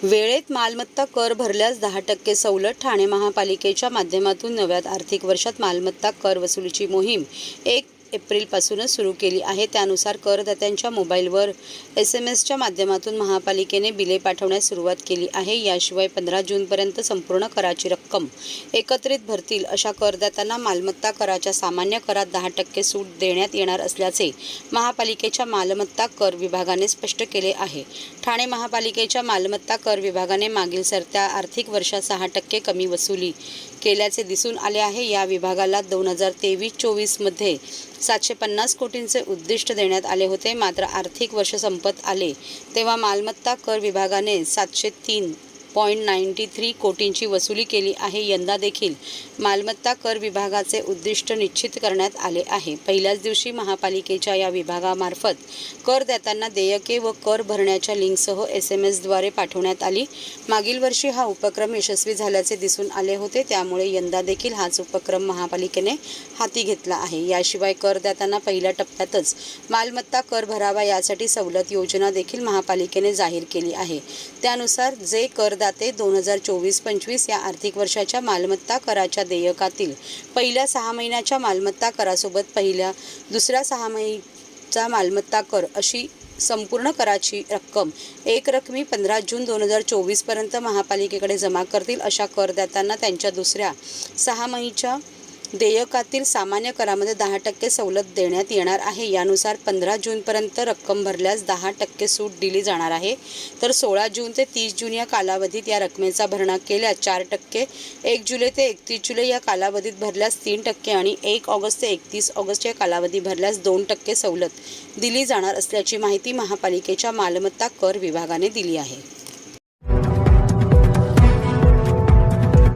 वेळेत मालमत्ता कर भरल्यास 10% सवलत. ठाणे महापालिकेच्या माध्यमातून नव्या आर्थिक वर्षात मालमत्ता कर वसुलीची मोहीम 1 एप्रिलपासूनच सुरू केली आहे. त्यानुसार करदात्यांच्या मोबाईलवर SMS च्या माध्यमातून महापालिकेने बिले पाठवण्यास सुरुवात केली आहे. याशिवाय 15 जूनपर्यंत संपूर्ण कराची रक्कम एकत्रित भरतील अशा करदात्यांना मालमत्ता कराच्या सामान्य करात 10% सूट देण्यात येणार असल्याचे महापालिकेच्या मालमत्ता कर विभागाने स्पष्ट केले आहे. ठाणे महापालिकेच्या मालमत्ता कर विभागाने मागील सरत्या आर्थिक वर्षात 6% कमी वसुली केल्याचे दिसून आले आहे. या विभागाला 2023-24 मध्ये 750 कोटींचे उद्दिष्ट देण्यात आले होते. मात्र आर्थिक वर्ष संपत आले तेव्हा मालमत्ता कर विभागाने 703.93 कोटींची वसुली केली आहे. यंदा देखील मालमत्ता कर विभागाचे उद्दिष्ट निश्चित करण्यात आले आहे. पहिल्याच दिवशी महापालिकेच्या या विभागामार्फत करदात्यांना देयके व कर भरण्याच्या लिंकसह SMS द्वारे पाठवण्यात आली. मागील वर्षी हा उपक्रम यशस्वी झाल्याचे दिसून आले होते. त्यामुळे यंदा देखील हाच उपक्रम महापालिकेने हाती घेतला आहे. याशिवाय करदात्यांना पहिल्या टप्प्यातच मालमत्ता कर भरावा यासाठी सवलत योजना देखील महापालिकेने जाहीर केली आहे. त्यानुसार जे करदाते 2024-25 या आर्थिक वर्षाच्या मालमत्ता कराच्या देयकातील पहिल्या 6 महिन्याच्या मालमत्ता करासोबत दुसऱ्या 6 महिन्याचा मालमत्ता कर अशी संपूर्ण कराची रक्कम एकरकमी 15 जून 2024 पर्यंत महापालिकेकडे जमा करतील अशा करदात्यांना त्यांच्या दुसऱ्या 6 महिन्याच्या देयकातील सामान्य करामध्ये 10% सवलत देण्यात येणार आहे. यानुसार 15 जूनपर्यंत रक्कम भरल्यास 10% सूट दिली जाणार आहे. तर 16 जून ते 30 जून या कालावधीत या रकमेचा भरणा केल्यास 4%, 1 जुलै ते 31 जुलै या कालावधीत भरल्यास 3% आणि 1 ऑगस्ट ते 31 ऑगस्ट या कालावधी भरल्यास 2% सवलत दिली जाणार असल्याची माहिती महापालिकेच्या मालमत्ता कर विभागाने दिली आहे.